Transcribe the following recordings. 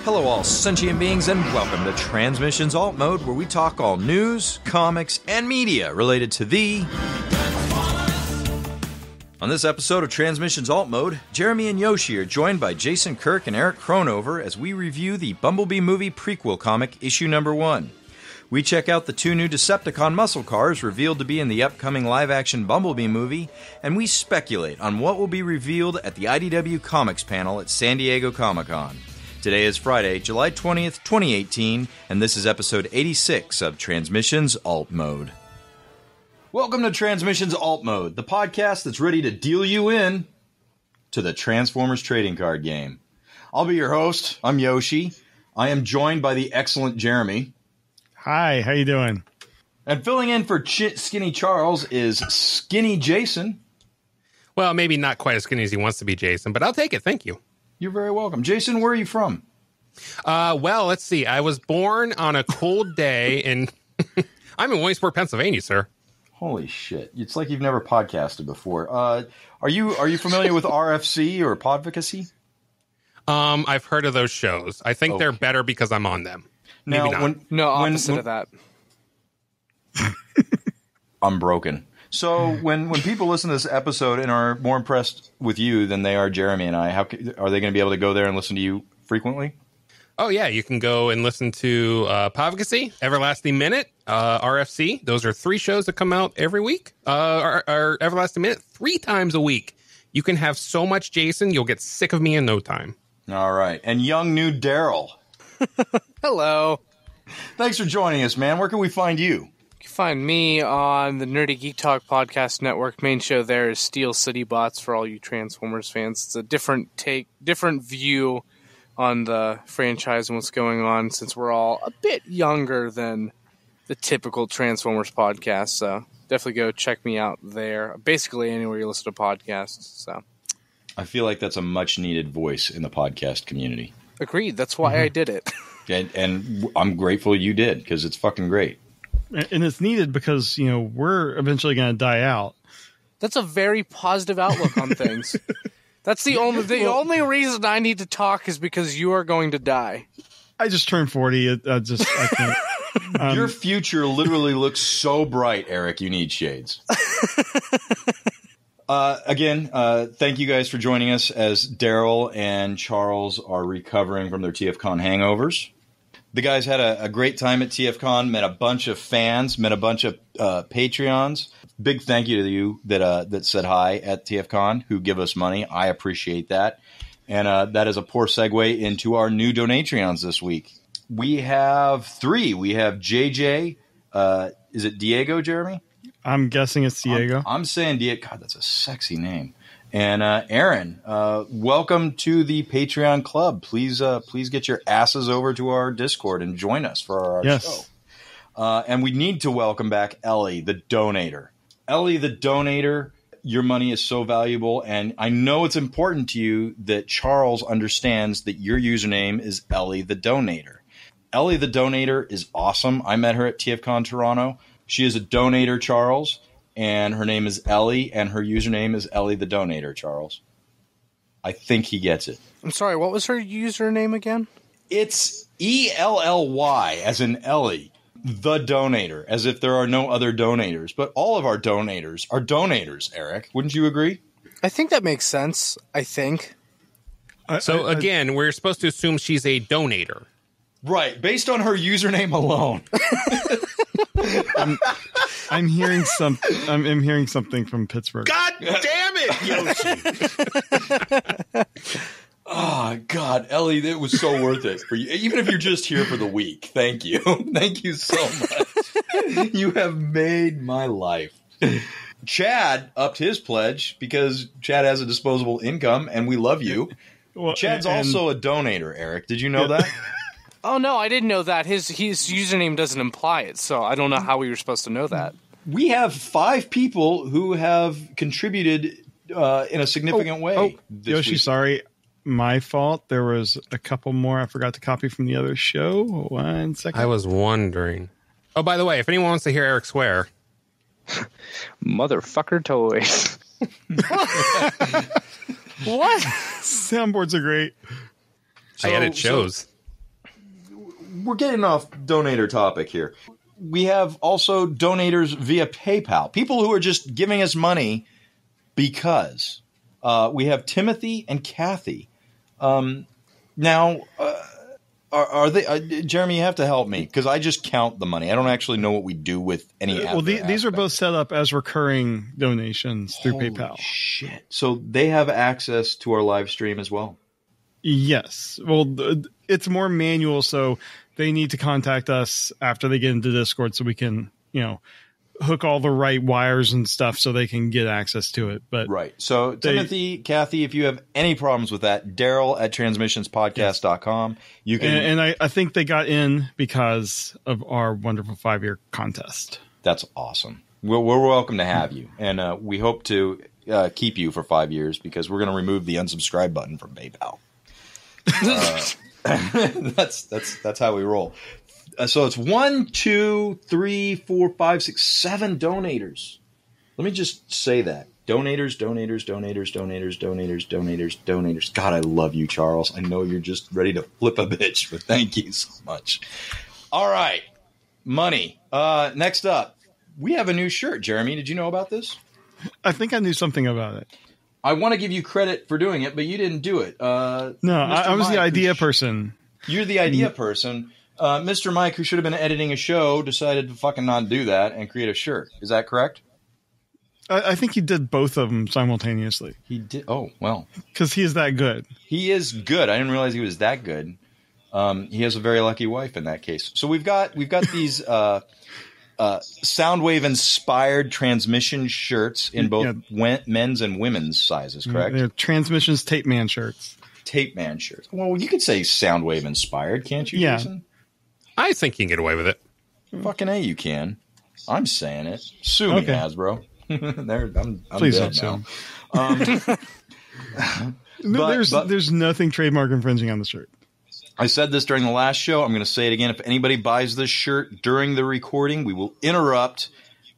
Hello all sentient beings and welcome to Transmissions Alt Mode, where we talk all news, comics, and media related to the... On this episode of Transmissions Alt Mode, Jeremy and Yoshi are joined by Jason Kirk and Eric Crownover as we review the Bumblebee Movie Prequel comic, issue number 1. We check out the 2 new Decepticon muscle cars revealed to be in the upcoming live-action Bumblebee movie, and we speculate on what will be revealed at the IDW Comics Panel at San Diego Comic-Con. Today is Friday, July 20th, 2018, and this is episode 86 of Transmissions Alt Mode. Welcome to Transmissions Alt Mode, the podcast that's ready to deal you in to the Transformers trading card game. I'll be your host. I'm Yoshi. I am joined by the excellent Jeremy. Hi, how you doing? And filling in for Skinny Charles is Skinny Jason. Well, maybe not quite as skinny as he wants to be, Jason, but I'll take it. Thank you. You're very welcome. Jason, where are you from? Well, let's see. I was born on a cold day in... I'm in Williamsport, Pennsylvania, sir. Holy shit. It's like you've never podcasted before. Are you familiar with RFC or Podvocacy? I've heard of those shows. I think they're better because I'm on them. Maybe now, not. Opposite of that. I'm broken. So when people listen to this episode and are more impressed with you than they are Jeremy and I, are they going to be able to go there and listen to you frequently? Oh, yeah. You can go and listen to Podvocacy, Everlasting Minute, RFC. Those are 3 shows that come out every week. Our Everlasting Minute 3 times a week. You can have so much Jason, you'll get sick of me in no time. All right. And young new Daryl. Hello. Thanks for joining us, man. Where can we find you? You can find me on the Nerdy Geek Talk Podcast Network. Main show there is Steel City Bots for all you Transformers fans. It's a different view on the franchise and what's going on, since we're all a bit younger than the typical Transformers podcast. So definitely go check me out there. Basically anywhere you listen to podcasts. So I feel like that's a much needed voice in the podcast community. Agreed. That's why I did it. And I'm grateful you did, because it's fucking great. And it's needed because, we're eventually going to die out. That's a very positive outlook on things. That's the only reason I need to talk is because you are going to die. I just turned 40. I can't. Your future literally looks so bright, Eric. You need shades. Again, thank you guys for joining us as Daryl and Charles are recovering from their TFCon hangovers. The guys had a great time at TFCon, met a bunch of fans, met a bunch of Patreons. Big thank you to you that said hi at TFCon, who give us money. I appreciate that. And that is a poor segue into our new Donatreons this week. We have 3. We have JJ. Is it Diego, Jeremy? I'm guessing it's Diego. I'm saying Diego. God, that's a sexy name. And Aaron, welcome to the Patreon Club. Please get your asses over to our Discord and join us for our show. And we need to welcome back Ellie, the Donator. Ellie, the Donator, your money is so valuable, and I know it's important to you that Charles understands that your username is Ellie, the Donator. Ellie, the Donator is awesome. I met her at TFCon Toronto. She is a donator, Charles. And her name is Ellie, and her username is Ellie the Donator, Charles. I think he gets it. I'm sorry, what was her username again? It's ELLY, as in Ellie, the Donator, as if there are no other donators. But all of our donators are donators, Eric. Wouldn't you agree? I think that makes sense, I think. So, again, we're supposed to assume she's a donator. Right, based on her username alone. I'm hearing something from Pittsburgh. God damn it, Yoshi! Oh, God, Ellie, it was so worth it for you. Even if you're just here for the week, thank you. Thank you so much. You have made my life. Chad upped his pledge because Chad has a disposable income, and we love you. Well, Chad's also a donator, Eric. Did you know that? Oh, no, I didn't know that. His username doesn't imply it, so I don't know how we were supposed to know that. We have 5 people who have contributed in a significant way. Yoshi, week. Sorry. My fault. There was a couple more I forgot to copy from the other show. 1 second. I was wondering. Oh, by the way, if anyone wants to hear Eric swear. Motherfucker toys. What? Soundboards are great. I edit shows. we're getting off donator topic here. We have also donators via PayPal. People who are just giving us money because. We have Timothy and Kathy. Now, are they? Jeremy, you have to help me because I just count the money. I don't actually know what we do with any. Well, these are both set up as recurring donations through PayPal. Shit! So they have access to our live stream as well. Yes. Well, it's more manual, so they need to contact us after they get into Discord so we can, hook all the right wires and stuff so they can get access to it. But right. So Timothy, Kathy, if you have any problems with that, Daryl at transmissionspodcast.com. You can. And I think they got in because of our wonderful 5-year contest. That's awesome. We're welcome to have you. And we hope to keep you for 5 years because we're going to remove the unsubscribe button from PayPal. That's how we roll. So it's 1, 2, 3, 4, 5, 6, 7 donators. Let me just say that. Donators. God, I love you, Charles. I know you're just ready to flip a bitch, but thank you so much. All right. Money. Next up, we have a new shirt. Jeremy, did you know about this? I think I knew something about it. I want to give you credit for doing it, but you didn't do it. No, I was the idea person. You're the idea person. Mr. Mike, who should have been editing a show, decided to fucking not do that and create a shirt. Is that correct? I think he did both of them simultaneously. He did. Oh, well. Because he is that good. He is good. I didn't realize he was that good. He has a very lucky wife in that case. So we've got these Soundwave-inspired transmission shirts in both men's and women's sizes, correct? They're Transmissions Tape Man shirts. Tape Man shirts. Well, you could say Soundwave-inspired, can't you, Jason? I think you can get away with it. Fucking A, you can. I'm saying it. Sue me, Hasbro. I'm Please dead don't now. There's nothing trademark infringing on the shirt. I said this during the last show. I'm going to say it again. If anybody buys this shirt during the recording, we will interrupt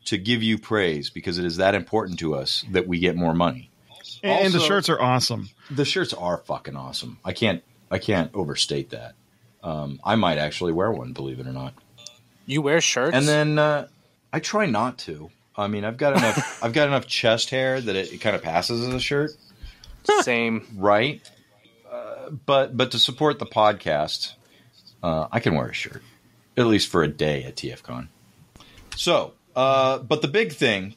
to give you praise because it is that important to us that we get more money. And also, the shirts are awesome. The shirts are fucking awesome. I can't overstate that. I might actually wear one, believe it or not. You wear shirts? And then I try not to. I mean, I've got enough chest hair that it kind of passes as a shirt. Same. Right? But to support the podcast, I can wear a shirt, at least for a day at TFCon. So, but the big thing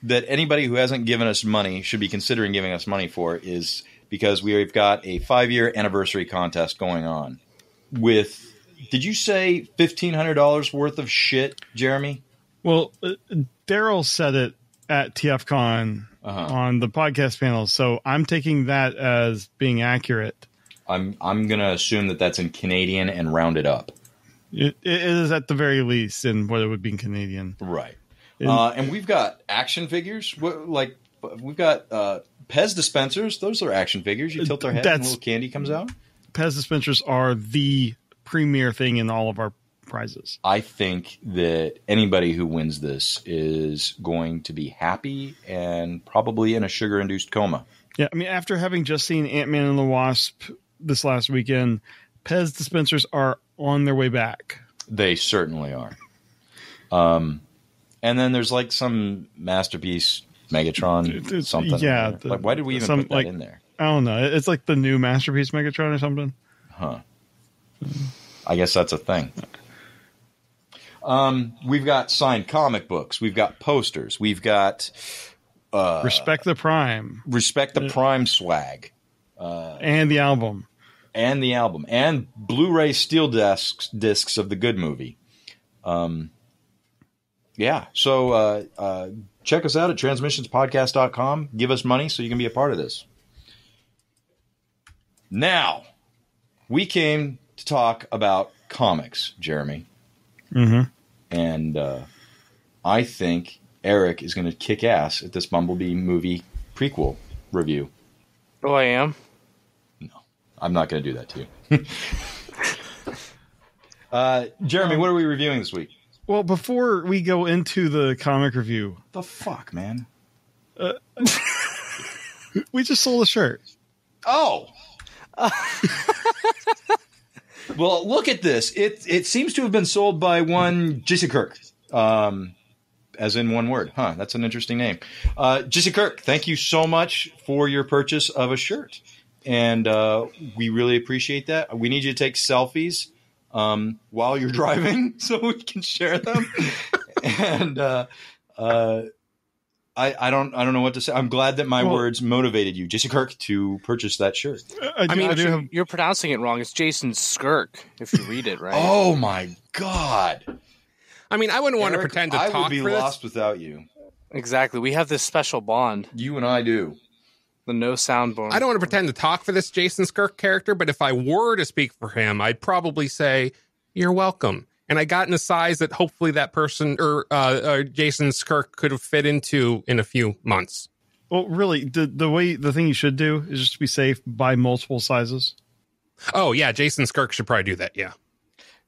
that anybody who hasn't given us money should be considering giving us money for is because we've got a 5-year anniversary contest going on with, did you say $1,500 worth of shit, Jeremy? Well, Daryl said it at TFCon on the podcast panel, so I'm taking that as being accurate. I'm going to assume that that's in Canadian and round it up. It is at the very least in what it would be in Canadian. Right. And we've got action figures. We've got Pez dispensers. Those are action figures. You tilt their head and a little candy comes out. Pez dispensers are the premier thing in all of our prizes. I think that anybody who wins this is going to be happy and probably in a sugar-induced coma. Yeah, I mean, after having just seen Ant-Man and the Wasp this last weekend, Pez dispensers are on their way back. They certainly are. And then there's like some Masterpiece Megatron something. Yeah. Why did we even put that in there? I don't know. It's like the new Masterpiece Megatron or something. Huh. I guess that's a thing. We've got signed comic books. We've got posters. We've got Respect the Prime. Respect the Prime swag. And the album. And Blu-ray steel discs of the good movie. Yeah. So check us out at transmissionspodcast.com. Give us money so you can be a part of this. Now, we came to talk about comics, Jeremy. Mm-hmm. And I think Eric is going to kick ass at this Bumblebee movie prequel review. Oh, I am? No, I'm not going to do that to you. Jeremy, what are we reviewing this week? Well, before we go into the comic review... The fuck, man? We just sold a shirt. Oh! Well, look at this. It seems to have been sold by one Jason Kirk. As in one word. Huh, that's an interesting name. Jason Kirk, thank you so much for your purchase of a shirt. And we really appreciate that. We need you to take selfies while you're driving so we can share them. And I don't know what to say. I'm glad that my words motivated you, Jason Kirk, to purchase that shirt. You're pronouncing it wrong. It's Jason Skirk if you read it right. Oh my God. I mean, I wouldn't want to pretend to talk for this. I would be lost without you. Exactly. We have this special bond. You and I do. The no sound bond. I don't want to pretend to talk for this Jason Skirk character, but if I were to speak for him, I'd probably say, "You're welcome." And I got in a size that hopefully that person or Jason Skirk could have fit into in a few months. Well, really, the thing you should do is just to be safe, buy multiple sizes. Oh yeah, Jason Skirk should probably do that. Yeah.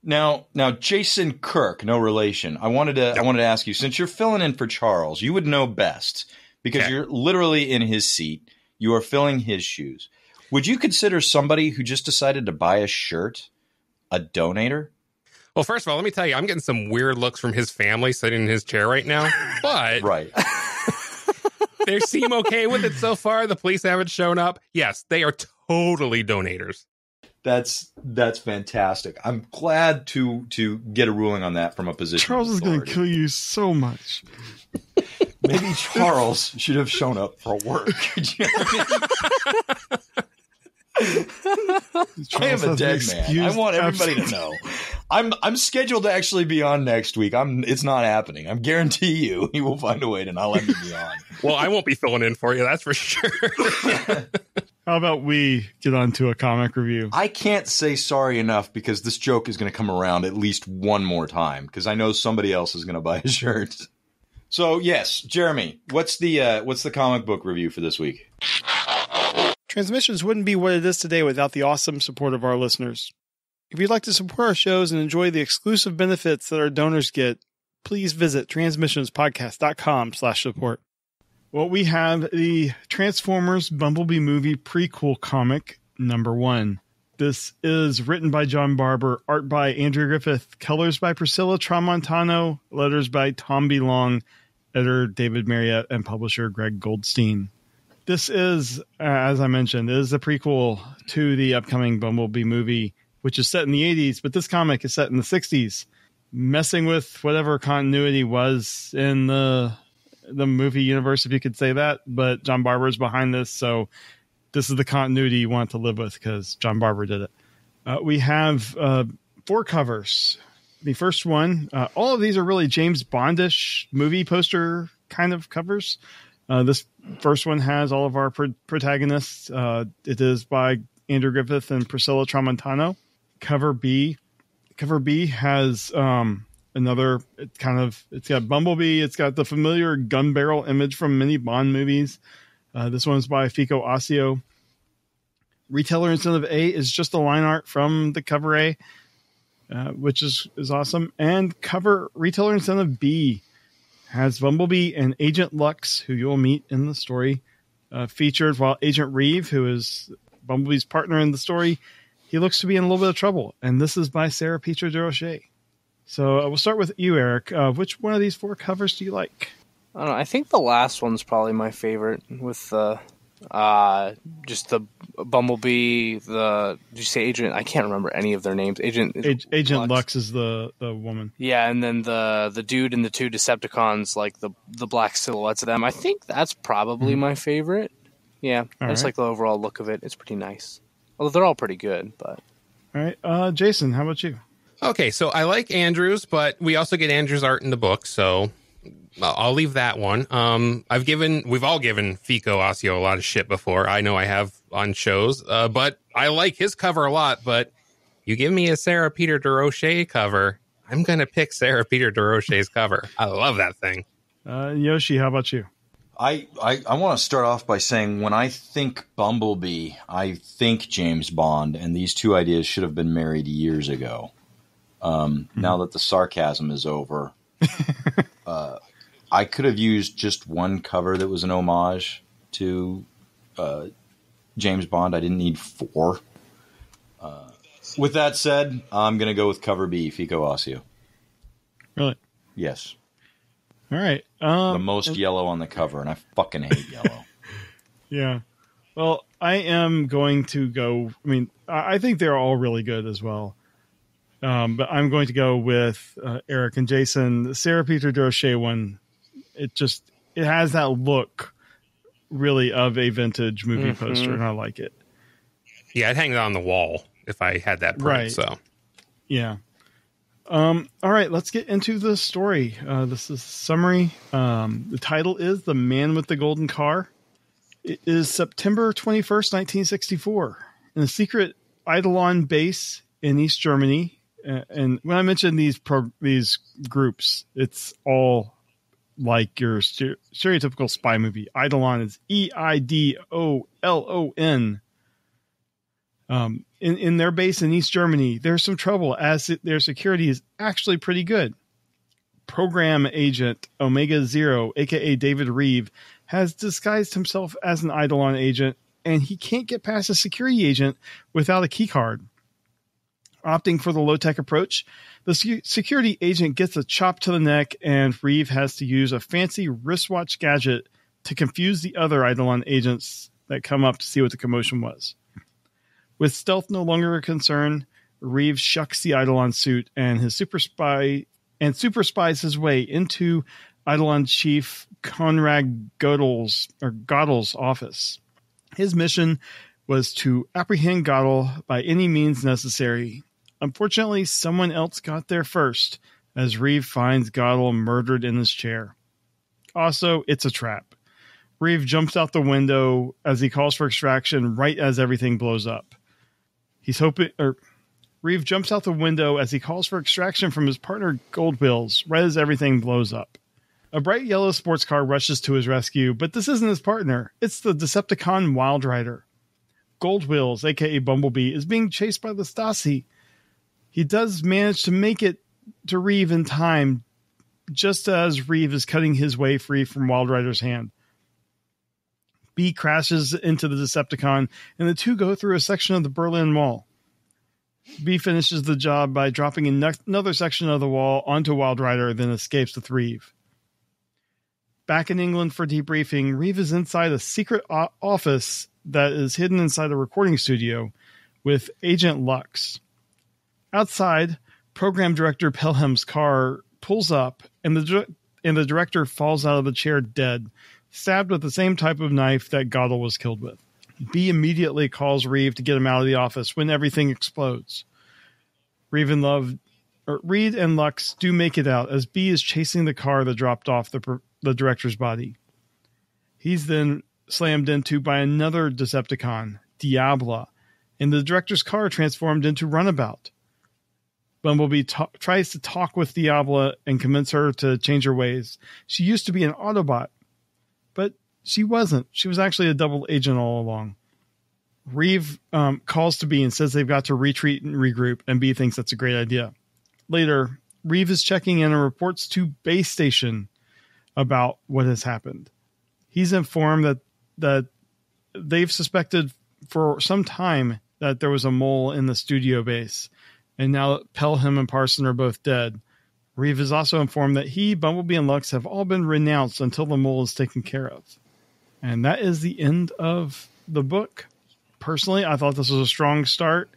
Now, Jason Kirk, no relation. I wanted to ask you, since you're filling in for Charles, you would know best because you're literally in his seat. You are filling his shoes. Would you consider somebody who just decided to buy a shirt a donator? Well, first of all, let me tell you, I'm getting some weird looks from his family sitting in his chair right now. But right. They seem okay with it so far. The police haven't shown up. Yes, they are totally donators. That's fantastic. I'm glad to get a ruling on that from a position. Charles is going to kill you so much. Maybe Charles should have shown up for work. I am a dead man. I want everybody to know. I'm scheduled to actually be on next week. It's not happening. I guarantee you he will find a way to not let me be on. Well, I won't be filling in for you, that's for sure. How about we get on to a comic review? I can't say sorry enough because this joke is going to come around at least one more time because I know somebody else is going to buy a shirt. So yes, Jeremy, what's the comic book review for this week? Transmissions wouldn't be what it is today without the awesome support of our listeners. If you'd like to support our shows and enjoy the exclusive benefits that our donors get, please visit transmissionspodcast.com/support. Well, we have the Transformers Bumblebee Movie Prequel comic #1. This is written by John Barber, art by Andrew Griffith, colors by Priscilla Tramontano, letters by Tom B. Long, editor David Marriott, and publisher Greg Goldstein. This is, as I mentioned, is the prequel to the upcoming Bumblebee movie, which is set in the 80s, but this comic is set in the 60s, messing with whatever continuity was in the movie universe, if you could say that. But John Barber is behind this, so this is the continuity you want to live with because John Barber did it. We have 4 covers. The first one, all of these are really James Bondish movie poster kind of covers. This first one has all of our protagonists. It is by Andrew Griffith and Priscilla Tramontano. Cover B has another it's got Bumblebee. It's got the familiar gun barrel image from many Bond movies. This one's by Fico Ossio. Retailer Incentive A is just a line art from the cover A, which is awesome. And cover Retailer Incentive B has Bumblebee and Agent Lux, who you'll meet in the story, featured, while Agent Reeve, who is Bumblebee's partner in the story, he looks to be in a little bit of trouble. And this is by Sarah Peter DeRoche. So we'll start with you, Eric. Which one of these 4 covers do you like? I don't know. I think the last one's probably my favorite with the just the Bumblebee. Did you say Agent? I can't remember any of their names. Agent Lux is the woman. Yeah, and then the dude and the 2 Decepticons, like the black silhouettes of them. I think that's probably my favorite. Yeah, I just like the overall look of it. It's pretty nice. Although they're all pretty good, but all right. Jason, how about you? Okay, so I like Andrew's, but we also get Andrew's art in the book, so I'll leave that one. We've all given Fico Ossio a lot of shit before. I know I have on shows, but I like his cover a lot. But you give me a Sarah Peter DeRoche cover, I'm going to pick Sarah Peter DeRoche's cover. I love that thing. Yoshi, how about you? I want to start off by saying when I think Bumblebee, I think James Bond, and these 2 ideas should have been married years ago. Now that the sarcasm is over, I could have used just one cover that was an homage to James Bond. I didn't need 4. With that said, I'm going to go with cover B, Fico Ossio. Really? Yes. All right. The most yellow on the cover, and I fucking hate yellow. Yeah. Well, I am going to go. I mean, I think they're all really good as well. But I'm going to go with Eric and Jason. The Sarah Peter Doche one, it has that look really of a vintage movie poster, and I like it. Yeah, I'd hang it on the wall if I had that print. Right. So, yeah. All right, let's get into the story. This is a summary. The title is The Man with the Golden Car. It is September 21st, 1964. In a secret Eidolon base in East Germany. And when I mention these groups, it's all like your stereotypical spy movie. Eidolon is EIDOLON. In their base in East Germany, there's some trouble as their security is actually pretty good. Program agent Omega Zero, aka David Reeve, has disguised himself as an Eidolon agent, and he can't get past a security agent without a key card. Opting for the low-tech approach, the security agent gets a chop to the neck, and Reeve has to use a fancy wristwatch gadget to confuse the other Eidolon agents that come up to see what the commotion was. With stealth no longer a concern, Reeve shucks the Eidolon suit and super spies his way into Eidolon chief Conrad Godel's office. His mission was to apprehend Godel by any means necessary. Unfortunately, someone else got there first, as Reeve finds Godel murdered in his chair. Also, it's a trap. Reeve jumps out the window as he calls for extraction right as everything blows up. Reeve jumps out the window as he calls for extraction from his partner Goldwheels right as everything blows up. A bright yellow sports car rushes to his rescue, but this isn't his partner. It's the Decepticon Wild Rider. Goldwheels, aka Bumblebee, is being chased by the Stasi. He does manage to make it to Reeve in time, just as Reeve is cutting his way free from Wild Rider's hand. B crashes into the Decepticon, and the two go through a section of the Berlin Wall. B finishes the job by dropping another section of the wall onto Wild Rider, then escapes with Reeve. Back in England for debriefing, Reeve is inside a secret office that is hidden inside a recording studio with Agent Lux. Outside, program director Pelham's car pulls up, and the director falls out of the chair dead, stabbed with the same type of knife that Godel was killed with. B immediately calls Reeve to get him out of the office when everything explodes. Reed and Lux do make it out as B is chasing the car that dropped off the director's body. He's then slammed into by another Decepticon, Diabla, and the director's car transformed into Runabout. Bumblebee tries to talk with Diabla and convince her to change her ways. She used to be an Autobot, but she wasn't. She was actually a double agent all along. Reeve calls to B and says they've got to retreat and regroup, and B thinks that's a great idea. Later, Reeve is checking in and reports to base station about what has happened. He's informed that they've suspected for some time that there was a mole in the studio base, and now that Pelham and Parson are both dead, Reeve is also informed that he, Bumblebee, and Lux have all been renounced until the mole is taken care of. And that is the end of the book. Personally, I thought this was a strong start.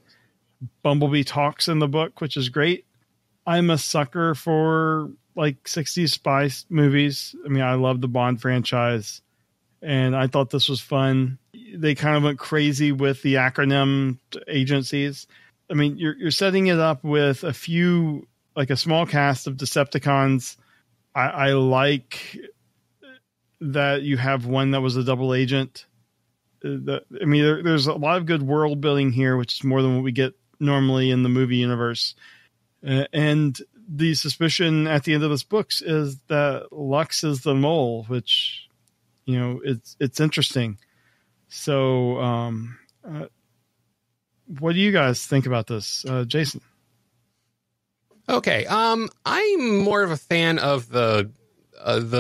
Bumblebee talks in the book, which is great. I'm a sucker for like 60s spy movies. I mean, I love the Bond franchise, and I thought this was fun. They kind of went crazy with the acronym agencies. I mean, you're setting it up with a small cast of Decepticons. I like that you have one that was a double agent. There's a lot of good world building here, which is more than what we get normally in the movie universe. And the suspicion at the end of this book is that Lux is the mole, which, it's interesting. So, what do you guys think about this, Jason? Okay, I'm more of a fan of the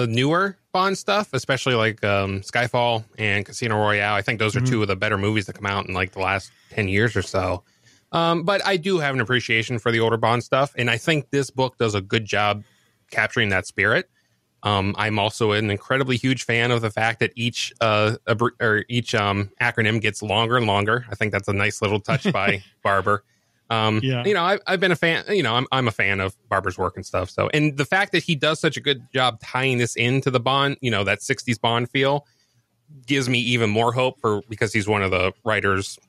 newer Bond stuff, especially like Skyfall and Casino Royale. I think those are two of the better movies that come out in like the last 10 years or so. But I do have an appreciation for the older Bond stuff, and I think this book does a good job capturing that spirit. I'm also an incredibly huge fan of the fact that each acronym gets longer and longer. I think that's a nice little touch by Barber. I've been a fan. I'm a fan of Barber's work and stuff. So, and the fact that he does such a good job tying this into the Bond, that 60s Bond feel, gives me even more hope because he's one of the writers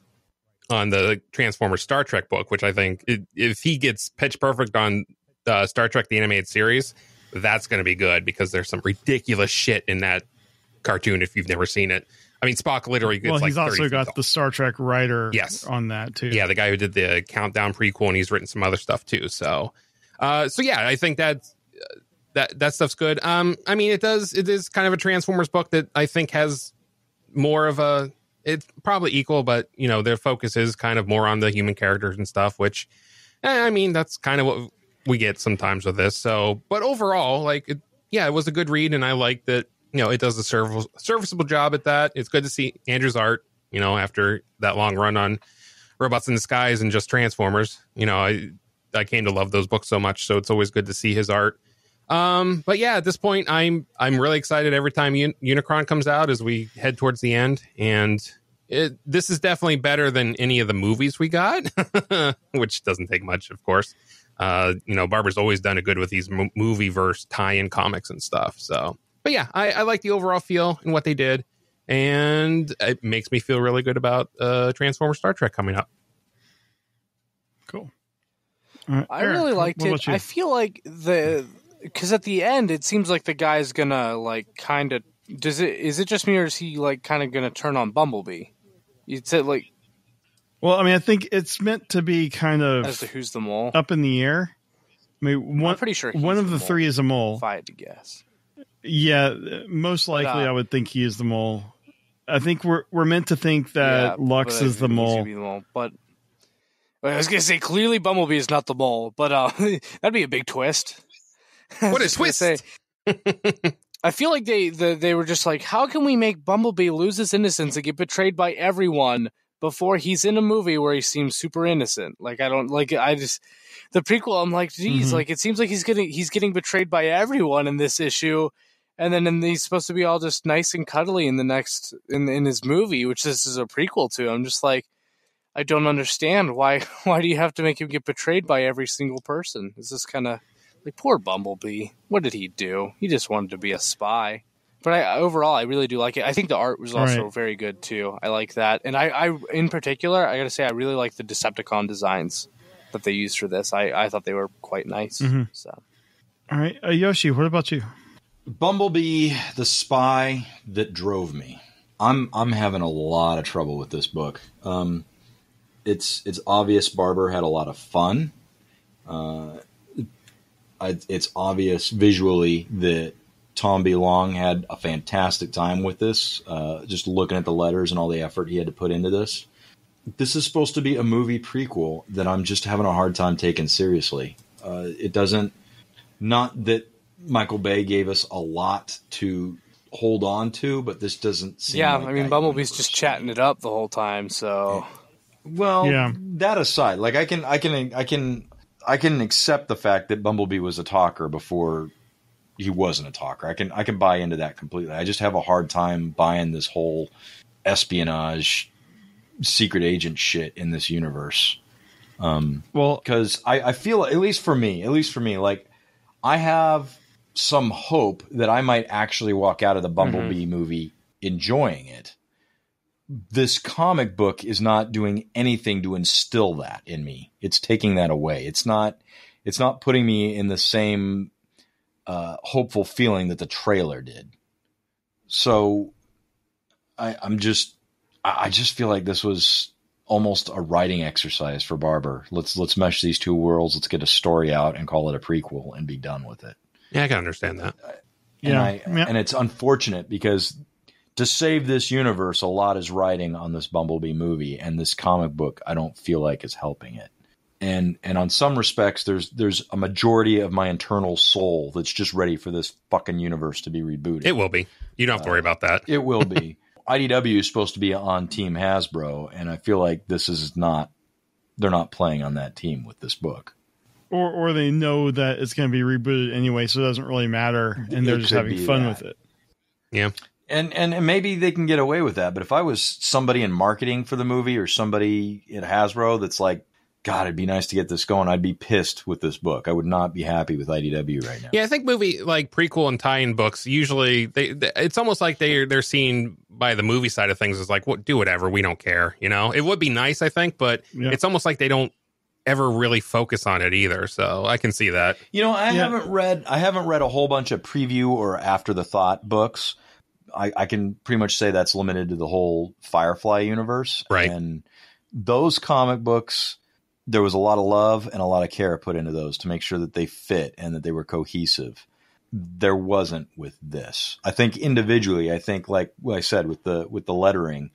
on the Transformers Star Trek book, which I think if he gets pitch perfect on Star Trek the Animated Series, that's going to be good, because there's some ridiculous shit in that cartoon if you've never seen it. I mean, Spock literally gets he's also got the Star Trek writer on that too. Yeah, the guy who did the Countdown prequel, and he's written some other stuff too. So yeah, I think that stuff's good. I mean, it is kind of a Transformers book that I think has more of it's probably equal, but their focus is kind of more on the human characters and stuff, which I mean, that's kind of what we get sometimes with this. So, but overall, it was a good read, and I like that. It does a serviceable job at that. It's good to see Andrew's art, after that long run on Robots in Disguise and just Transformers. I came to love those books so much, so it's always good to see his art. But yeah, at this point, I'm really excited every time Unicron comes out as we head towards the end, and this is definitely better than any of the movies we got, which doesn't take much, of course. Barber's always done it good with these movie verse tie-in comics and stuff. So, but yeah, I like the overall feel and what they did, and it makes me feel really good about Transformers Star Trek coming up. Cool. I really liked it. I feel like because at the end it seems like the guy's gonna kind of is it just me, or is he kind of gonna turn on Bumblebee? You said well, I mean, I think it's meant to be kind of as to who's the mole up in the air. I mean, I'm pretty sure one of the three is a mole. If I had to guess, yeah, most likely I would think he is the mole. I think we're meant to think that Lux is the mole. But I was gonna say clearly Bumblebee is not the mole, but that'd be a big twist. What a twist! I feel like they were just like, how can we make Bumblebee lose his innocence and get betrayed by everyone before he's in a movie where he seems super innocent? The prequel, I'm like, geez, it seems like he's getting betrayed by everyone in this issue, and then he's supposed to be all just nice and cuddly in the next in his movie, which this is a prequel to. I'm just like, I don't understand why do you have to make him get betrayed by every single person? Is this kind of poor Bumblebee? What did he do? He just wanted to be a spy. But overall, I really do like it. I think the art was also very good too. I like that, and I in particular, I gotta say, I really like the Decepticon designs that they used for this. I thought they were quite nice. So, all right, Yoshi, what about you? Bumblebee, the spy that drove me. I'm having a lot of trouble with this book. It's obvious Barber had a lot of fun. It's obvious visually that Tom B. Long had a fantastic time with this, just looking at the letters and all the effort he had to put into this. This is supposed to be a movie prequel that I'm just having a hard time taking seriously. It doesn't, not that Michael Bay gave us a lot to hold on to, but this doesn't seem like I mean, Bumblebee's just chatting it up the whole time, so... Well, that aside, I can accept the fact that Bumblebee was a talker before he wasn't a talker. I can buy into that completely. I just have a hard time buying this whole espionage, secret agent shit in this universe. Because I feel, at least for me, I have some hope that I might actually walk out of the Bumblebee movie enjoying it. This comic book is not doing anything to instill that in me. It's taking that away. It's not putting me in the same hopeful feeling that the trailer did. So I just feel like this was almost a writing exercise for Barber. Let's mesh these two worlds. Let's get a story out and call it a prequel and be done with it. Yeah, I can understand that. And it's unfortunate because to save this universe, a lot is riding on this Bumblebee movie, and this comic book I don't feel like is helping it. And on some respects, there's a majority of my internal soul that's just ready for this fucking universe to be rebooted. It will be. You don't have to worry about that. It will be. IDW is supposed to be on Team Hasbro, and I feel like this is not they're not playing on that team with this book. Or they know that it's going to be rebooted anyway, so it doesn't really matter, and they're just having fun with it. Yeah. And maybe they can get away with that, but if I was somebody in marketing for the movie or somebody at Hasbro that's like, God, it'd be nice to get this going, I'd be pissed with this book. I would not be happy with IDW right now. Yeah, I think movie like prequel and tie-in books, usually it's almost like they're seen by the movie side of things as like, well, do whatever, we don't care. You know, it would be nice, I think, but it's almost like they don't ever really focus on it either. So I can see that. You know, I haven't read a whole bunch of preview or after the thought books. I can pretty much say that's limited to the whole Firefly universe. Right. And those comic books, there was a lot of love and a lot of care put into those to make sure that they fit and that they were cohesive. There wasn't with this. I think individually, like I said, with the lettering,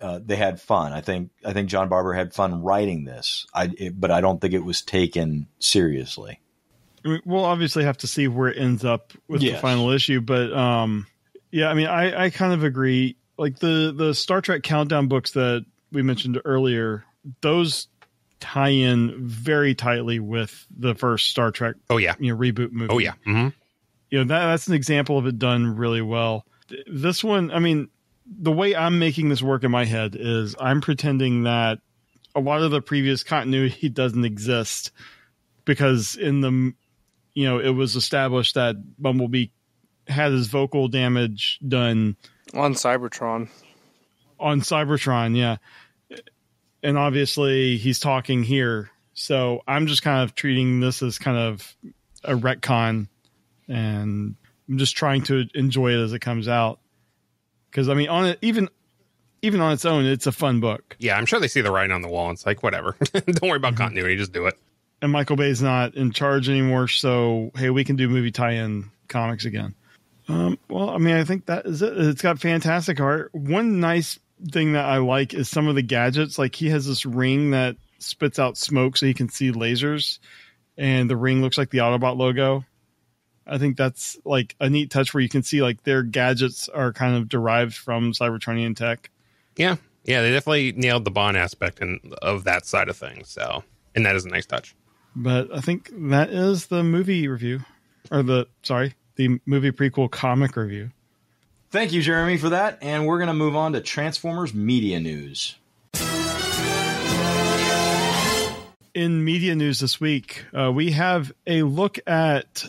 they had fun. I think John Barber had fun writing this. But I don't think it was taken seriously. We'll obviously have to see where it ends up with the final issue, but yeah, I mean, I kind of agree. Like the Star Trek Countdown books that we mentioned earlier, those tie in very tightly with the first Star Trek reboot movie. Oh yeah. Mm-hmm. You know, that's an example of it done really well. This one, I mean, the way I'm making this work in my head is I'm pretending that a lot of the previous continuity doesn't exist because it was established that Bumblebee had his vocal damage done on Cybertron. Yeah. And obviously he's talking here. So I'm just kind of treating this as kind of a retcon, and I'm just trying to enjoy it as it comes out. Because I mean, even on its own, it's a fun book. Yeah, I'm sure they see the writing on the wall. And it's like, whatever. Don't worry about continuity. Just do it. And Michael Bay's not in charge anymore. So, hey, we can do movie tie-in comics again. Well, I mean, I think that is it. It's got fantastic art. One nice thing that I like is some of the gadgets. Like he has this ring that spits out smoke so he can see lasers. And the ring looks like the Autobot logo. I think that's like a neat touch where you can see like their gadgets are kind of derived from Cybertronian tech. Yeah. Yeah, they definitely nailed the Bond aspect of that side of things. So, and that is a nice touch. But I think that is the movie review, or the movie prequel comic review. Thank you, Jeremy, for that. And we're going to move on to Transformers media news. In media news this week, we have a look at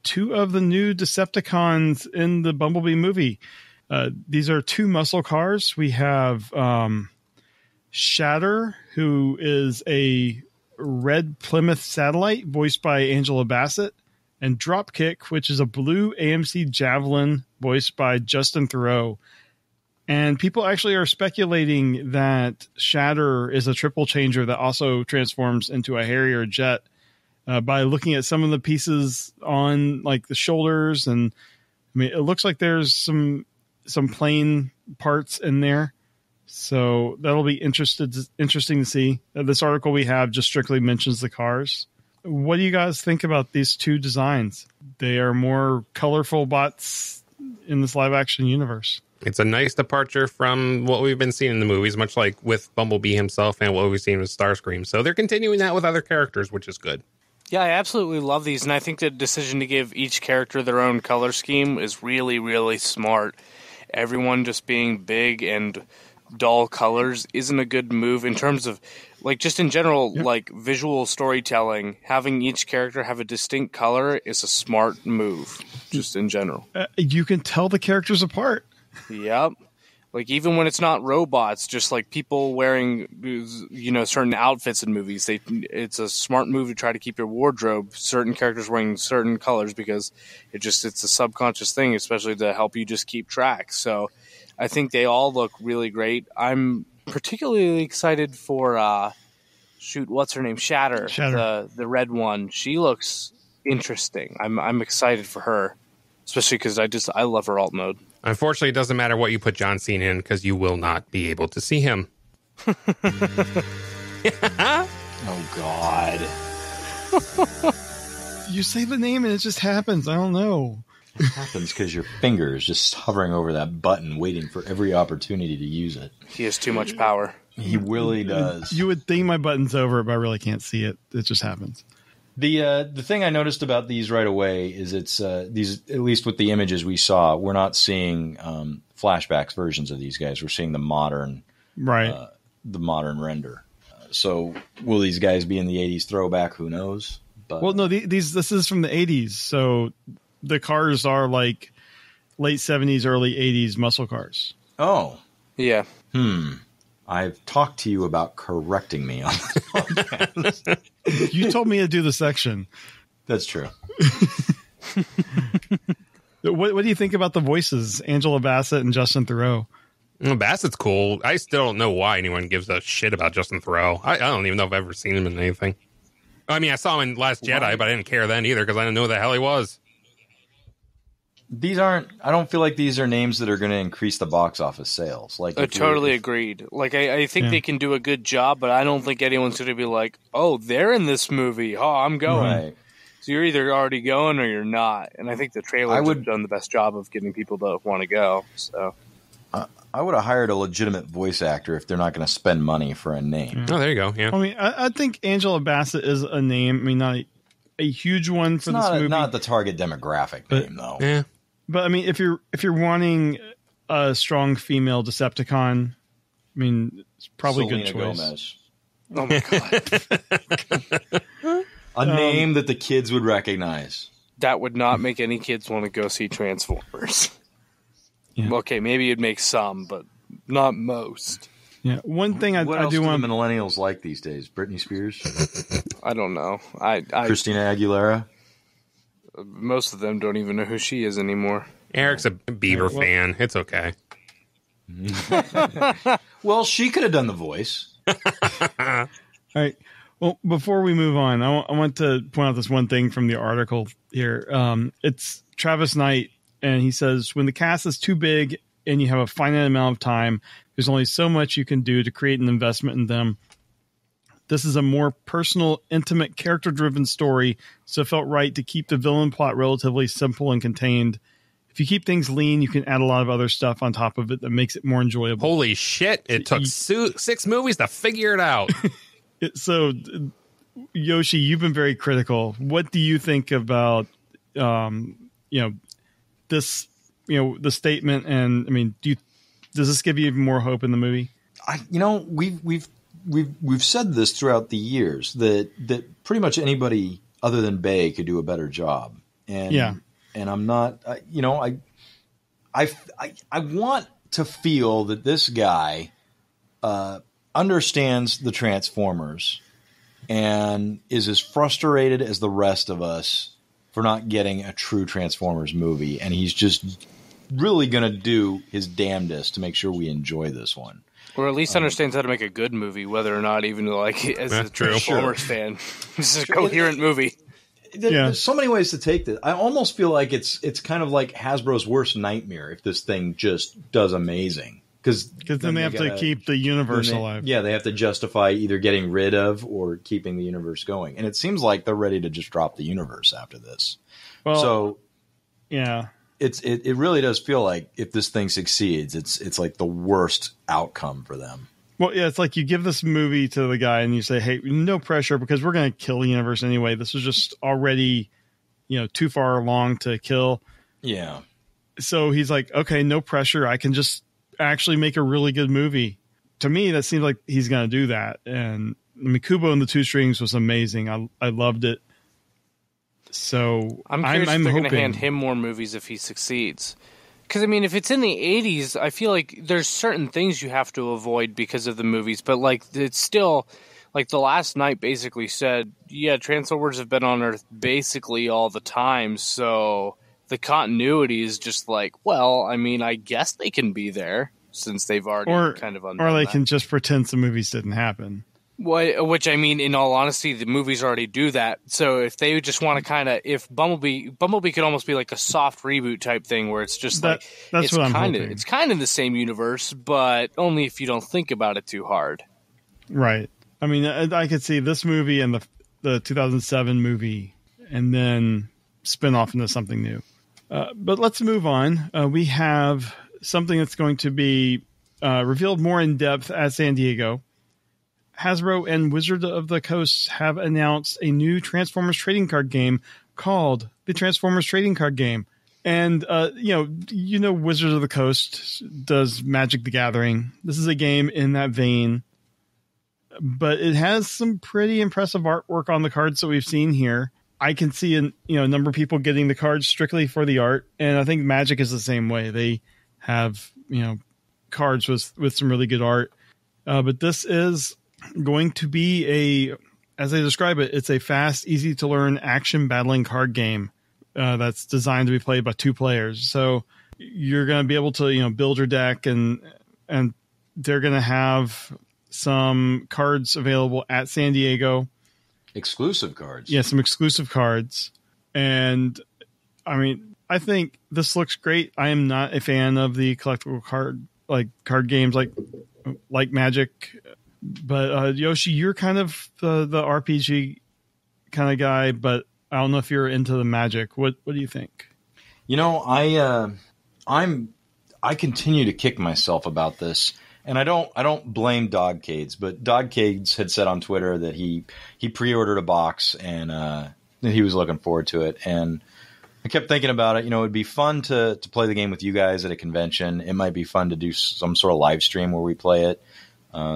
2 of the new Decepticons in the Bumblebee movie. These are 2 muscle cars. We have Shatter, who is a red Plymouth satellite, voiced by Angela Bassett, and Dropkick, which is a blue AMC Javelin, voiced by Justin Theroux. And people actually are speculating that Shatter is a triple changer that also transforms into a Harrier jet by looking at some of the pieces on like the shoulders. And I mean, it looks like there's some plane parts in there. So that'll be interesting to see. This article we have just strictly mentions the cars. What do you guys think about these 2 designs? They are more colorful bots in this live action universe. It's a nice departure from what we've been seeing in the movies, much like with Bumblebee himself and what we've seen with Starscream. So they're continuing that with other characters, which is good. Yeah, I absolutely love these, and I think the decision to give each character their own color scheme is really, really smart. Everyone just being big and dull colors isn't a good move in terms of, like, just in general, like, visual storytelling. Having each character have a distinct color is a smart move, just in general. You can tell the characters apart. Yep. Like, even when it's not robots, just like people wearing, certain outfits in movies, it's a smart move to try to keep your wardrobe certain characters wearing certain colors, because it's a subconscious thing, especially to help you just keep track. So I think they all look really great. I'm particularly excited for, what's her name? Shatter. The red one. She looks interesting. I'm excited for her, especially because I love her alt mode. Unfortunately, it doesn't matter what you put John Cena in, because you will not be able to see him. Oh, God. You say the name and it just happens. I don't know. It happens because your finger is just hovering over that button, waiting for every opportunity to use it. He has too much power. He really does. You would think my button's over, but I really can't see it. It just happens. The thing I noticed about these right away is it's these, at least with the images we saw, we're not seeing flashbacks versions of these guys. We're seeing the modern render. So will these guys be in the 80s throwback? Who knows? But Well, no, this is from the 80s, so the cars are like late 70s, early 80s muscle cars. Oh. Yeah. I've talked to you about correcting me on this podcast. You told me to do the section. That's true. What do you think about the voices, Angela Bassett and Justin Theroux? Well, Bassett's cool. I still don't know why anyone gives a shit about Justin Theroux. I don't even know if I've ever seen him in anything. I mean, I saw him in Last Jedi, but I didn't care then either because I didn't know who the hell he was. I don't feel like these are names that are going to increase the box office sales. Like, Totally agreed. Like, I think they can do a good job, but I don't think anyone's going to be like, oh, they're in this movie. Oh, I'm going. Right. So you're either already going or you're not. And I think the trailers have done the best job of getting people to want to go. So I would have hired a legitimate voice actor if they're not going to spend money for a name. Oh, there you go. Yeah. I mean, I think Angela Bassett is a name. I mean, not a huge one for this movie. Not the target demographic name, though. Yeah. But I mean, if you're wanting a strong female Decepticon, I mean, it's probably a good choice. Gomez. oh my God. A name that the kids would recognize. That would not make any kids want to go see Transformers. Yeah. Okay, maybe it'd make some, but not most. Yeah. One thing I do want the millennials like these days? Britney Spears? I don't know. Christina Aguilera? Most of them don't even know who she is anymore. Eric's a Bieber fan. It's okay. Well, she could have done the voice. All right. Well, before we move on, I want to point out this one thing from the article here. It's Travis Knight, and he says, when the cast is too big and you have a finite amount of time, there's only so much you can do to create an investment in them. This is a more personal, intimate, character-driven story, so it felt right to keep the villain plot relatively simple and contained. If you keep things lean, you can add a lot of other stuff on top of it that makes it more enjoyable. Holy shit. It took 6 movies to figure it out. So, Yoshi, you've been very critical. What do you think about, this, the statement? And I mean, does this give you even more hope in the movie? We've said this throughout the years that pretty much anybody other than Bay could do a better job. And I'm not, I want to feel that this guy understands the Transformers and is as frustrated as the rest of us for not getting a true Transformers movie. And he's just really going to do his damnedest to make sure we enjoy this one. Or at least understands how to make a good movie, whether or not even as a Transformers fan. This is a coherent movie. There's so many ways to take this. I almost feel like it's kind of like Hasbro's worst nightmare if this thing just does amazing. Because then they have to keep the universe alive. Yeah, they have to justify either getting rid of or keeping the universe going. And it seems like they're ready to just drop the universe after this. Well, so yeah. It really does feel like if this thing succeeds, it's like the worst outcome for them. Well, yeah, it's like you give this movie to the guy and you say, hey, no pressure because we're going to kill the universe anyway. This was just already, too far along to kill. Yeah. So he's like, okay, no pressure. I can just actually make a really good movie. To me, that seems like he's going to do that. And Kubo and the Two Strings was amazing. I loved it. So I'm curious if they're going to hand him more movies if he succeeds. Because, I mean, if it's in the 80s, I feel like there's certain things you have to avoid because of the movies. But, like, it's still, like, The Last Night basically said, yeah, Transformers have been on Earth basically all the time. So the continuity is just like, well, I mean, I guess they can be there since they've already kind of undone Or they that. can just pretend some movies didn't happen. Which, I mean, in all honesty, the movies already do that. So if they just want to kind of, if Bumblebee could almost be like a soft reboot type thing where it's just that's it's what I'm kind of hoping. it's kind of the same universe, but only if you don't think about it too hard. Right. I mean, I could see this movie and the 2007 movie, and then spin off into something new. But let's move on. We have something that's going to be revealed more in depth at San Diego. Hasbro and Wizard of the Coast have announced a new Transformers trading card game called the Transformers Trading Card Game. And, Wizard of the Coast does Magic the Gathering. This is a game in that vein. But it has some pretty impressive artwork on the cards that we've seen here. I can see a number of people getting the cards strictly for the art. And I think Magic is the same way. They have, cards with some really good art. But this is going to be as they describe it, it's a fast, easy to learn action battling card game that's designed to be played by 2 players. So you're going to be able to, build your deck and they're going to have some cards available at San Diego. Exclusive cards. Yeah, some exclusive cards. And I think this looks great. I am not a fan of the collectible card games like Magic. But Yoshi, you're kind of the RPG kind of guy, but I don't know if you're into the Magic. What do you think? I continue to kick myself about this, and I don't blame Dogcades, but Dogcades had said on Twitter that he pre-ordered a box and that he was looking forward to it, and I kept thinking about it. It'd be fun to play the game with you guys at a convention. It might be fun to do some sort of live stream where we play it.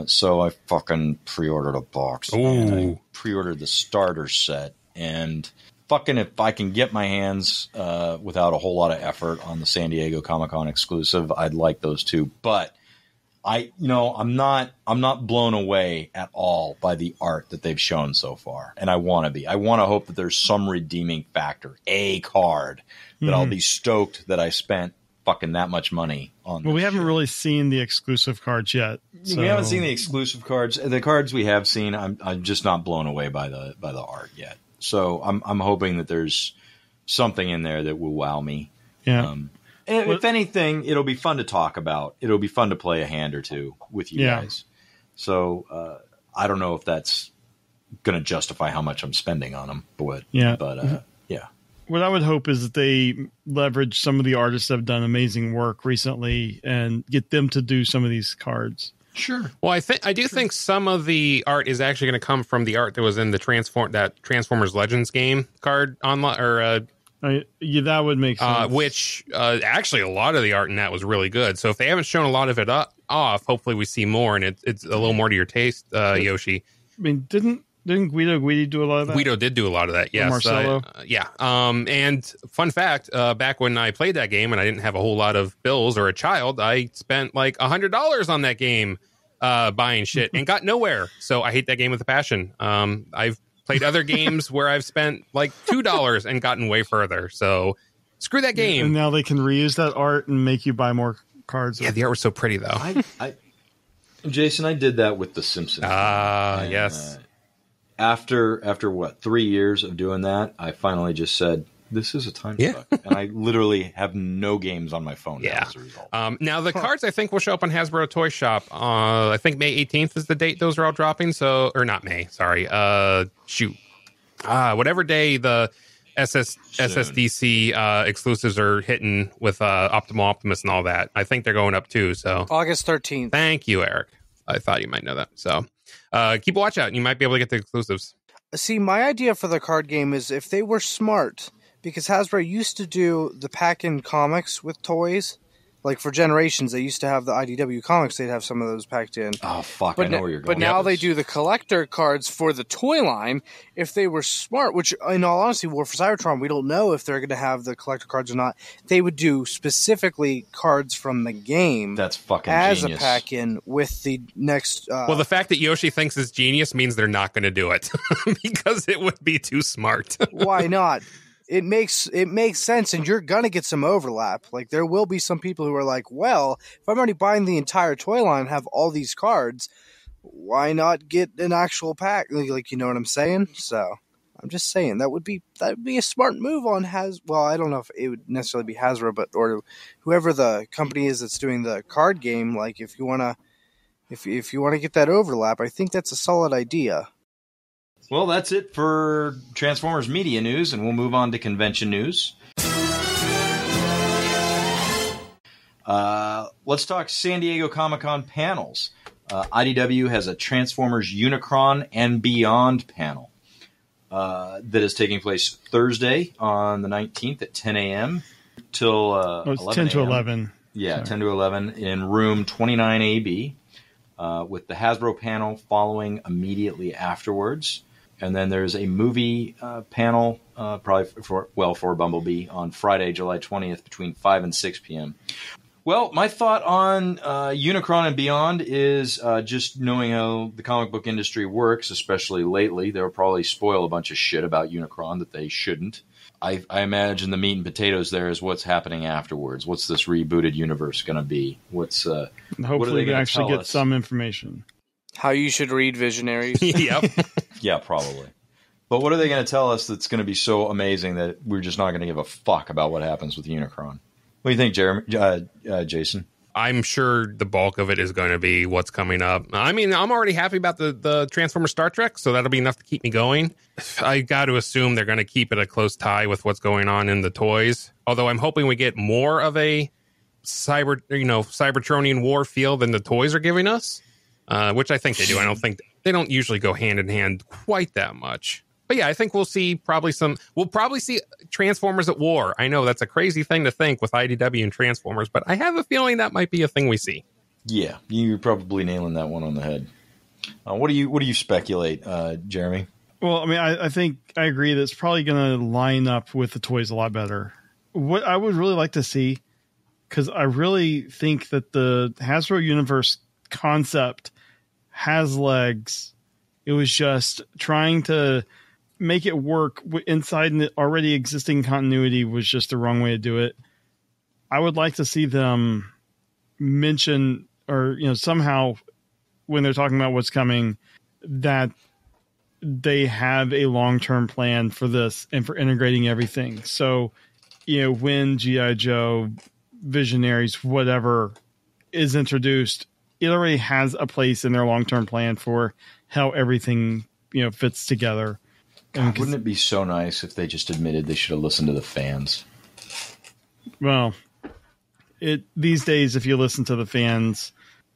So I fucking pre-ordered a box. Ooh. And I pre-ordered the starter set, and fucking if I can get my hands without a whole lot of effort on the San Diego Comic-Con exclusive, I'd like those too. But I'm not blown away at all by the art that they've shown so far, and I want to be. I want to hope that there's some redeeming factor, a card that I'll be stoked that I spent fucking that much money on. Well, we haven't really seen the exclusive cards yet. So. We haven't seen the exclusive cards. The cards we have seen, I'm just not blown away by the art yet. So I'm hoping that there's something in there that will wow me. Yeah. If anything, it'll be fun to talk about. It'll be fun to play a hand or two with you guys. So I don't know if that's going to justify how much I'm spending on them. But yeah. What I would hope is that they leverage some of the artists that have done amazing work recently and get them to do some of these cards. Sure. Well, I do think some of the art is actually going to come from the art that was in the Transformers Legends game card online, or that would make sense. Which actually a lot of the art in that was really good. So if they haven't shown a lot of it off, hopefully we see more, and it's a little more to your taste, Yoshi. I mean, didn't Guido do a lot of that? Guido did do a lot of that, yes. Marcelo? Yeah. And fun fact, back when I played that game and I didn't have a whole lot of bills or a child, I spent like $100 on that game buying shit and got nowhere. So I hate that game with a passion. I've played other games where I've spent like $2 and gotten way further. So screw that game. And now they can reuse that art and make you buy more cards. Yeah, the art was so pretty, though. Jason, I did that with The Simpsons. Yes. After what, 3 years of doing that, I finally just said, this is a time suck. And I literally have no games on my phone now as a result. Now, the cards, I think, will show up on Hasbro Toy Shop. I think May 18th is the date those are all dropping. So, or not May, sorry. Whatever day the SSDC exclusives are hitting with Optimal Optimus and all that. I think they're going up too. So August 13th. Thank you, Eric. I thought you might know that. So keep a watch out. You might be able to get the exclusives. See, my idea for the card game is if they were smart, because Hasbro used to do the pack-in comics with toys. Like for generations, they used to have the IDW comics. They'd have some of those packed in. Oh, fuck, I know where you're going. But now they do the collector cards for the toy line. If they were smart, which in all honesty, War for Cybertron, we don't know if they're going to have the collector cards or not. They would do specifically cards from the game. That's fucking as genius. A pack-in with the next... well, the fact that Yoshi thinks it's genius means they're not going to do it. Because it would be too smart. Why not? It makes sense, and you're gonna get some overlap. Like there will be some people who are like, "Well, if I'm already buying the entire toy line and have all these cards, why not get an actual pack?" Like you know what I'm saying? So I'm just saying that would be a smart move on Well, I don't know if it would necessarily be Hasbro, or whoever the company is that's doing the card game. Like if you wanna get that overlap, I think that's a solid idea. Well, that's it for Transformers media news, and we'll move on to convention news. Let's talk San Diego Comic-Con panels. IDW has a Transformers Unicron and Beyond panel that is taking place Thursday on the 19th at 10 a.m. till 11 10 to a.m. 11. Yeah, Sorry. 10 to 11 in room 29AB, with the Hasbro panel following immediately afterwards. And then there's a movie panel, probably for Bumblebee on Friday, July 20th between 5 and 6 p.m. Well, my thought on Unicron and Beyond is just knowing how the comic book industry works, especially lately, they'll probably spoil a bunch of shit about Unicron that they shouldn't. I imagine the meat and potatoes there is what's happening afterwards. What's this rebooted universe going to be? Hopefully what are they we gonna actually tell get us? some information. How you should read Visionaries. Yep. Yeah, probably. But what are they going to tell us that's going to be so amazing that we're just not going to give a fuck about what happens with Unicron? What do you think, Jason? I'm sure the bulk of it is going to be what's coming up. I mean, I'm already happy about the Transformers Star Trek, so that'll be enough to keep me going. I got to assume they're going to keep it a close tie with what's going on in the toys. Although I'm hoping we get more of a Cybertronian war feel than the toys are giving us, which I think they do. I don't think they don't usually go hand in hand quite that much. But yeah, I think we'll see we'll probably see Transformers at war. I know that's a crazy thing to think with IDW and Transformers, but I have a feeling that might be a thing we see. Yeah, you're probably nailing that one on the head. What do you speculate, Jeremy? Well, I mean, I think I agree that it's probably going to line up with the toys a lot better. What I would really like to see, because I really think that the Hasbro Universe concept has legs. It was just trying to make it work inside the already existing continuity was just the wrong way to do it. I would like to see them mention, or somehow when they're talking about what's coming, that they have a long-term plan for this and for integrating everything. So, when G.I. Joe, Visionaries, whatever is introduced, it already has a place in their long-term plan for how everything, fits together. God, wouldn't it be so nice if they just admitted they should have listened to the fans? Well, these days, if you listen to the fans,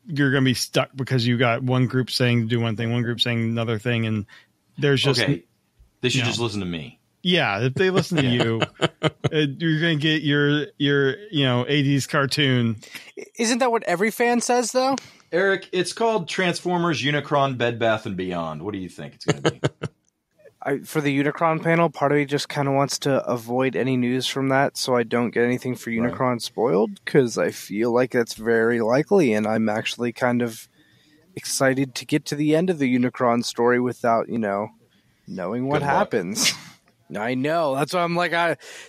you're going to be stuck because you got one group saying to do one thing, one group saying another thing, and there's just okay. They should just listen to me. Yeah, if they listen to you, you're going to get your 80s cartoon. Isn't that what every fan says, though? Eric, it's called Transformers Unicron Bed Bath and Beyond. What do you think it's going to be? For the Unicron panel, part of me just kind of wants to avoid any news from that so I don't get anything for Unicron spoiled, because I feel like that's very likely, and I'm actually kind of excited to get to the end of the Unicron story without, knowing what happens. I know. That's why I'm like,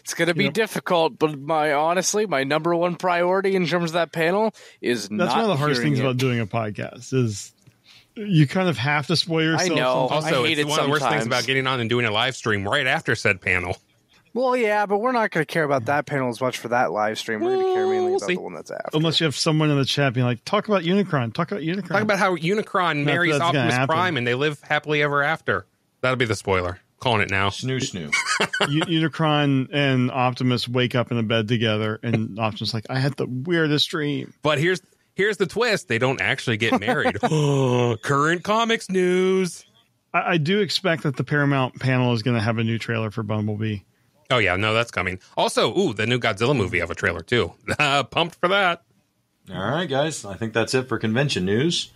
it's going to be difficult, but my number one priority in terms of that panel is not. That's one of the hardest things about doing a podcast is you kind of have to spoil yourself. I know. Also, I hate it's one of the worst things about getting on and doing a live stream right after said panel. Well, yeah, but we're not going to care about that panel as much for that live stream. We're going to care mainly about the one that's after. Unless you have someone in the chat being like, talk about Unicron. Talk about how Unicron marries Optimus Prime and they live happily ever after. That'll be the spoiler. Calling it now. Snoo. Unicron and Optimus wake up in the bed together, and Optimus is like, I had the weirdest dream. But here's the twist. They don't actually get married. Current comics news. I do expect that the Paramount panel is going to have a new trailer for Bumblebee. Oh, yeah. No, that's coming. Also, the new Godzilla movie have a trailer, too. Pumped for that. All right, guys. I think that's it for convention news.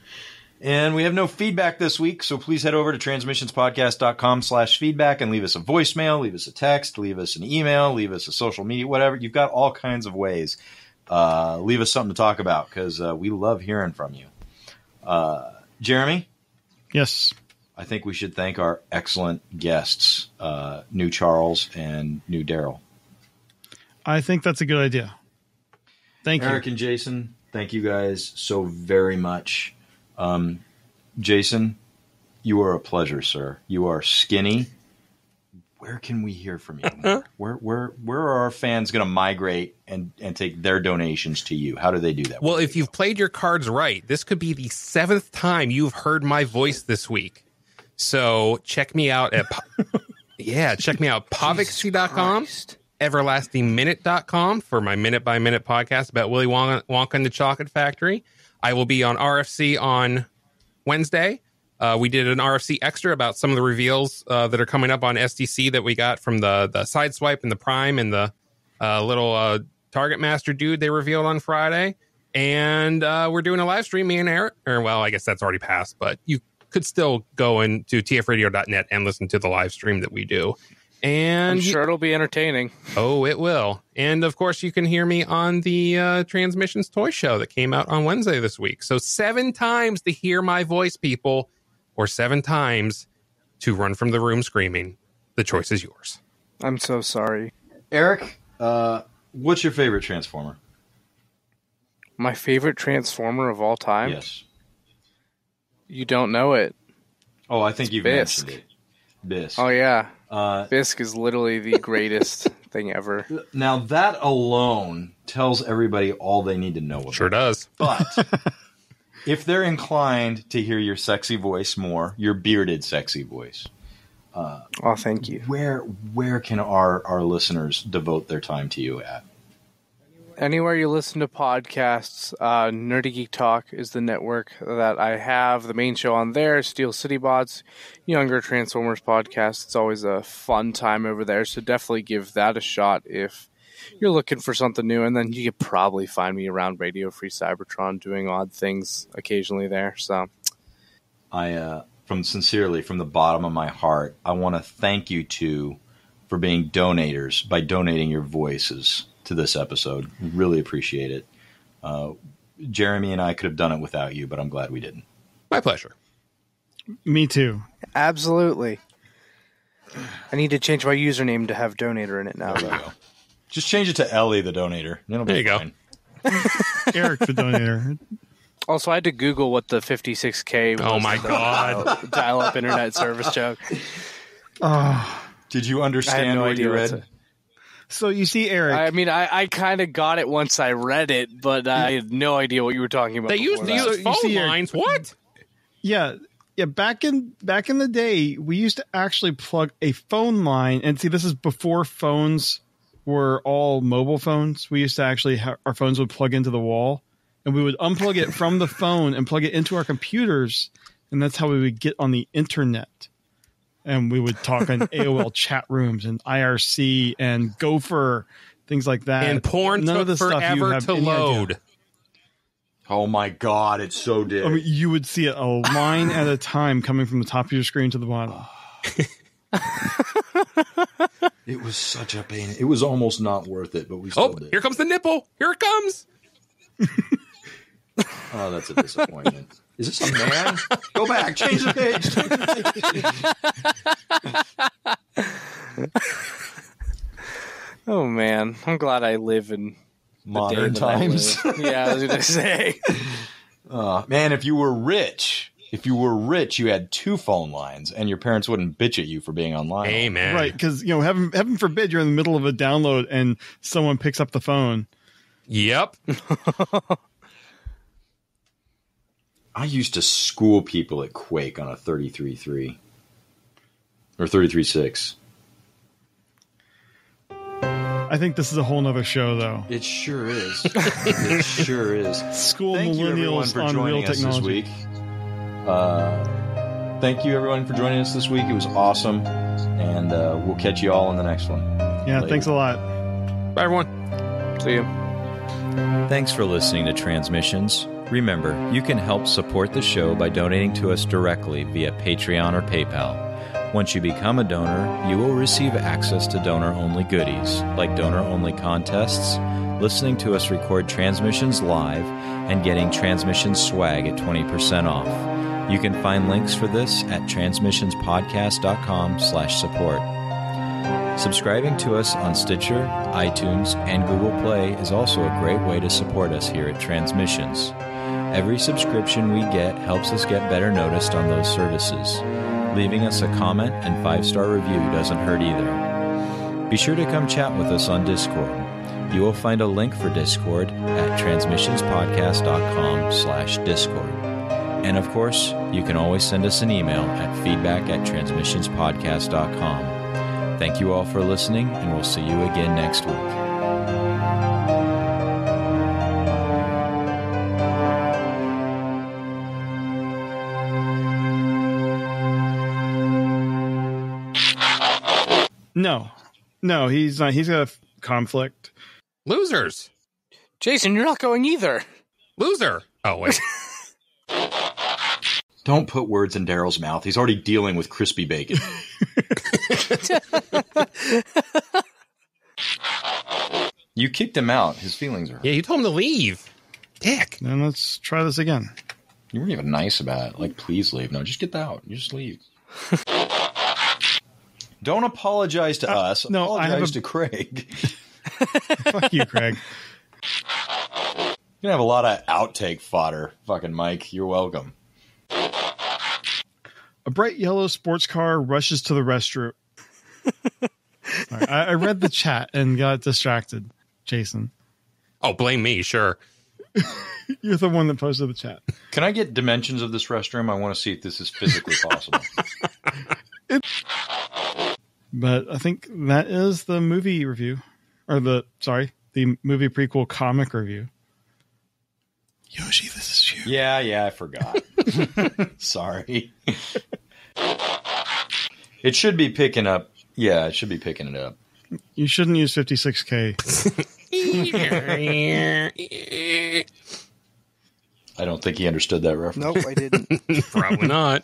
And we have no feedback this week, so please head over to transmissionspodcast.com/feedback and leave us a voicemail, leave us a text, leave us an email, leave us a social media, whatever. You've got all kinds of ways. Leave us something to talk about, because we love hearing from you. Jeremy? Yes. I think we should thank our excellent guests, New Charles and New Daryl. I think that's a good idea. Thank you. Eric and Jason, thank you guys so very much. Jason, you are a pleasure, sir. You are skinny. Where can we hear from you? Where are our fans going to migrate and take their donations to you? How do they do that? Well, if you've played your cards right, this could be the 7th time you've heard my voice this week. So check me out at check me out Povixy.com, everlastingminute.com for my minute by minute podcast about Willy Wonka and the Chocolate Factory. I will be on RFC on Wednesday. We did an RFC extra about some of the reveals that are coming up on SDC that we got from the Sideswipe and the Prime and the little Target Master dude they revealed on Friday. And we're doing a live stream, me and Eric. Or, well, I guess that's already passed, but you could still go into tfradio.net and listen to the live stream that we do. And I'm sure it'll be entertaining. Oh, it will. And, of course, you can hear me on the Transmissions Toy Show that came out on Wednesday this week. So 7 times to hear my voice, people, or 7 times to run from the room screaming. The choice is yours. I'm so sorry. Eric, what's your favorite Transformer? My favorite Transformer of all time? Yes. You don't know it. Oh, I think you've Bisk. mentioned it. Bisk. Oh, yeah. Bisk is literally the greatest thing ever. Now, that alone tells everybody all they need to know about Sure does. But if they're inclined to hear your sexy voice more, your bearded sexy voice, Oh, thank you. where can our listeners devote their time to you at? Anywhere you listen to podcasts, Nerdy Geek Talk is the network that I have. The main show on there, Steel City Bots, Younger Transformers podcast. It's always a fun time over there, so definitely give that a shot if you're looking for something new. And then you could probably find me around Radio Free Cybertron doing odd things occasionally there. So, From the bottom of my heart, I want to thank you two for being donators by donating your voices to this episode. We really appreciate it. Jeremy and I could have done it without you, but I'm glad we didn't. My pleasure. Me too. absolutely. I need to change my username to have donator in it now, There you though. go. Just change it to Ellie, the donator. It'll be There you go. fine. Eric, the donator. Also, I had to Google what the 56K was. Oh, my God. Dial-up internet service joke. Did you I had understand no what idea you what read? to... So you see, Eric. I mean, I kind of got it once I read it, but I had no idea what you were talking about. They used to before that. use You phone see, Eric, lines. What? Yeah. Back in the day, we used to actually plug a phone line, and see, this is before phones were all mobile phones. We used to actually our phones would plug into the wall, and we would unplug it from the phone and plug it into our computers, and that's how we would get on the internet. And we would talk in AOL chat rooms and IRC and Gopher, things like that. And porn None took of the stuff you forever have to any idea. load. Oh my God, it so did. I mean, you would see it a line at a time coming from the top of your screen to the bottom. It was such a pain. It was almost not worth it, but we still Oh, did. here comes the nipple. Here it comes. Oh, that's a disappointment. Is this a man? Go back. Change the page. Oh, man. I'm glad I live in Modern the day that I times. live. Yeah, I was going to say. Man, if you were rich, you had 2 phone lines, and your parents wouldn't bitch at you for being online. Amen. Right, because heaven forbid you're in the middle of a download and someone picks up the phone. Yep. I used to school people at Quake on a 33.3 or 33.6. I think this is a whole nother show, though. It sure is. It sure is. School Thank you, everyone, millennials for on real joining us this technology. week. Thank you, everyone, for joining us this week. It was awesome, and we'll catch you all in the next one. Yeah, Later. thanks a lot. Bye, everyone. See you. Thanks for listening to Transmissions. Remember, you can help support the show by donating to us directly via Patreon or PayPal. Once you become a donor, you will receive access to donor-only goodies, like donor-only contests, listening to us record transmissions live, and getting transmissions swag at 20% off. You can find links for this at transmissionspodcast.com/support. Subscribing to us on Stitcher, iTunes, and Google Play is also a great way to support us here at Transmissions. Every subscription we get helps us get better noticed on those services. Leaving us a comment and 5-star review doesn't hurt either. Be sure to come chat with us on Discord. You will find a link for Discord at transmissionspodcast.com/Discord. And of course, you can always send us an email at feedback@transmissionspodcast.com. Thank you all for listening, and we'll see you again next week. No, he's not. He's got a conflict. Losers. Jason, you're not going either. Loser. Oh, wait. Don't put words in Daryl's mouth. He's already dealing with crispy bacon. You kicked him out. His feelings are hurt. Yeah, you told him to leave. Dick. Then let's try this again. You weren't even nice about it. Like, please leave. No, just get out. You just leave. Don't apologize to us. No, apologize to Craig. Fuck you, Craig. You're going to have a lot of outtake fodder. Fucking Mike. You're welcome. A bright yellow sports car rushes to the restroom. Right, I read the chat and got distracted, Jason. Oh, blame me, sure. You're the one that posted the chat. Can I get dimensions of this restroom? I want to see if this is physically possible. But I think that is the movie review. Or the movie prequel comic review. Yoshi, this is you. Yeah, I forgot. Sorry. It should be picking up. Yeah, it should be picking it up. You shouldn't use 56K. I don't think he understood that reference. Nope, I didn't. Probably not.